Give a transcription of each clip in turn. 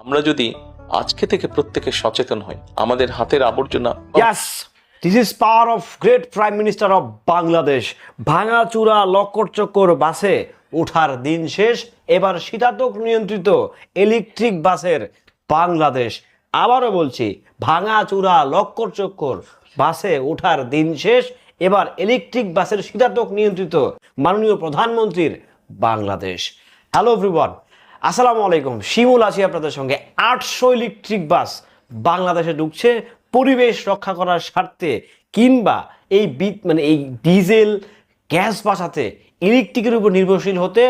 আমরা যদি আজকে থেকে প্রত্যেকে সচেতন হই, আমাদের হাতের আবর্জনা Yes, this is power of great Prime Minister of Bangladesh. ভাঙাচুরা লক্কর বাসে ওঠার দিন শেষ, এবার শীতাতপ নিয়ন্ত্রিত ইলেকট্রিক বাসের বাংলাদেশ। আবারও বলছি, ভাঙাচুরা লক্কর বাসে ওঠার দিন শেষ, এবার ইলেকট্রিক বাসের শীতাতপ নিয়ন্ত্রিত মাননীয় প্রধানমন্ত্রীর বাংলাদেশ। হ্যালো এভরিওয়ান, আসসালামু আলাইকুম। শিমুল আছি আপনাদের সঙ্গে। 800 ইলেকট্রিক বাস বাংলাদেশে ঢুকছে পরিবেশ রক্ষা করার স্বার্থে, কিংবা এই এই ডিজেল গ্যাস বাঁচাতে ইলেকট্রিকের উপর নির্ভরশীল হতে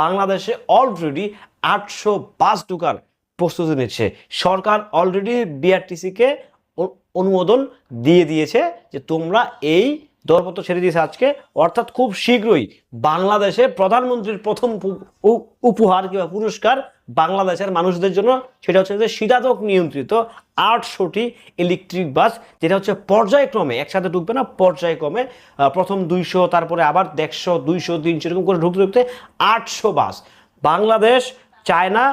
বাংলাদেশে অলরেডি 800 বাস ঢোকার প্রস্তুতি নিচ্ছে। সরকার অলরেডি বিআরটিসিকে অনুমোদন দিয়ে দিয়েছে যে তোমরা এই দরপত্র ছেড়ে দিয়েছে আজকে, অর্থাৎ খুব শীঘ্রই বাংলাদেশে প্রধানমন্ত্রীর প্রথম উপহার কিংবা পুরস্কার বাংলাদেশের মানুষদের জন্য, সেটা হচ্ছে যে শীতাতপ নিয়ন্ত্রিত 800টি ইলেকট্রিক বাস, যেটা হচ্ছে পর্যায়ক্রমে, একসাথে ঢুকবে না, পর্যায়ক্রমে প্রথম 200, তারপরে আবার 150, 200, 300 এরকম করে ঢুকতে 800 বাস বাংলাদেশ, চায়না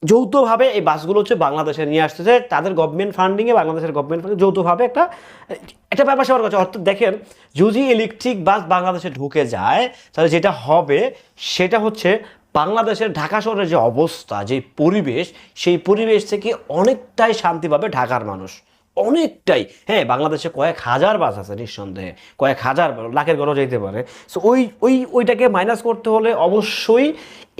যৌথভাবে এই বাসগুলো হচ্ছে বাংলাদেশে নিয়ে আসতেছে। তাদের গভর্নমেন্ট ফান্ডিংয়ে, বাংলাদেশের গভর্নমেন্ট ফান্ডিং যৌথভাবে একটা ব্যাপার সবার কাছে। অর্থাৎ দেখেন, যদি ইলেকট্রিক বাস বাংলাদেশে ঢুকে যায়, তাহলে যেটা হবে সেটা হচ্ছে বাংলাদেশের ঢাকা শহরের যে অবস্থা, যে পরিবেশ, সেই পরিবেশ থেকে অনেকটাই শান্তি পাবে ঢাকার মানুষ, অনেকটাই। হ্যাঁ, বাংলাদেশে কয়েক হাজার বাস আছে, নিঃসন্দেহে কয়েক হাজার, লাখের গড়ও যেতে পারে। সো ওইটাকে মাইনাস করতে হলে অবশ্যই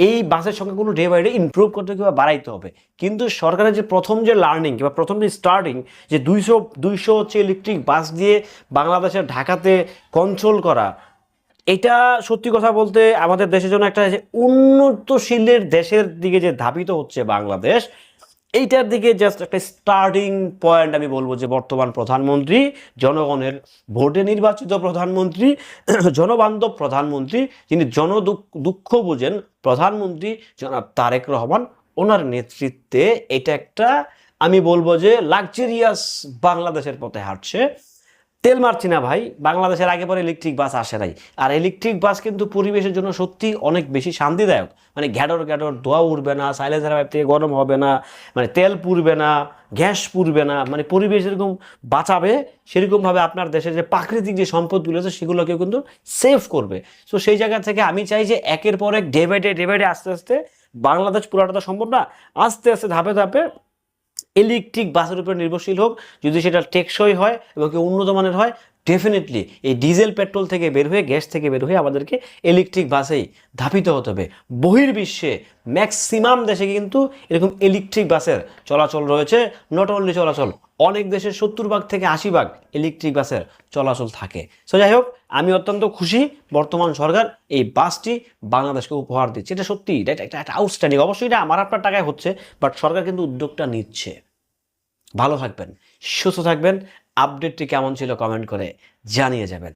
এই বাসের সংখ্যা কোনো ডে বাই ডে ইমপ্রুভ করতে কিংবা বাড়াইতে হবে। কিন্তু সরকারের যে প্রথম যে লার্নিং কিংবা প্রথম যে স্টার্টিং, যে 200 হচ্ছে ইলেকট্রিক বাস দিয়ে বাংলাদেশের ঢাকাতে কন্ট্রোল করা, এটা সত্যি কথা বলতে আমাদের দেশের জন্য একটা যে উন্নতশীলের দেশের দিকে যে ধাবিত হচ্ছে বাংলাদেশ, এইটার দিকে জাস্ট একটা স্টার্টিং পয়েন্ট আমি বলবো যে বর্তমান প্রধানমন্ত্রী, জনগণের ভোটে নির্বাচিত প্রধানমন্ত্রী, জনবান্ধব প্রধানমন্ত্রী, যিনি দুঃখ বোঝেন, প্রধানমন্ত্রী জনাব তারেক রহমান, ওনার নেতৃত্বে এটা একটা আমি বলবো যে লাক্সারিয়াস বাংলাদেশের পথে হাঁটছে। তেল মারছি না ভাই, বাংলাদেশের আগে পরে ইলেকট্রিক বাস আসে নাই। আর ইলেকট্রিক বাস কিন্তু পরিবেশের জন্য সত্যি অনেক বেশি শান্তিদায়ক। মানে ঘ্যাডর ধোয়া উঠবে না, সাইলেন্সার পাইপ থেকে গরম হবে না, মানে তেল পুড়বে না, গ্যাস পুড়বে না, মানে পরিবেশ যেরকম বাঁচাবে, সেরকমভাবে আপনার দেশের যে প্রাকৃতিক যে সম্পদগুলো আছে সেগুলোকেও কিন্তু সেভ করবে। সো সেই জায়গা থেকে আমি চাই যে একের পর এক ডে বাই ডে আস্তে আস্তে, বাংলাদেশ পুরাটা তো সম্ভব না, আস্তে আস্তে ধাপে ধাপে ইলেকট্রিক বাসের উপর নির্ভরশীল হোক। যদি সেটা টেকসই হয় এবং উন্নত মানের হয়, ডেফিনেটলি এই ডিজেল পেট্রোল থেকে বের হয়ে, গ্যাস থেকে বের হয়ে আমাদেরকে ইলেকট্রিক বাসেই ধাপিত হতে হবে। বহির্বিশ্বে ম্যাক্সিমাম দেশে কিন্তু এরকম ইলেকট্রিক বাসের চলাচল রয়েছে। নট অনলি চলাচল, অনেক দেশের 70 ভাগ থেকে 80 ভাগ ইলেকট্রিক বাসের চলাচল থাকে। সো যাই হোক, আমি অত্যন্ত খুশি বর্তমান সরকার এই বাসটি বাংলাদেশকে উপহার দিচ্ছে। এটা সত্যি একটা আউটস্ট্যান্ডিং। অবশ্যই এটা আমার আপনার টাকায় হচ্ছে, বাট সরকার কিন্তু উদ্যোগটা নিচ্ছে। ভালো থাকবেন, সুস্থ থাকবেন। আপডেটটি কেমন ছিল কমেন্ট করে জানিয়ে যাবেন।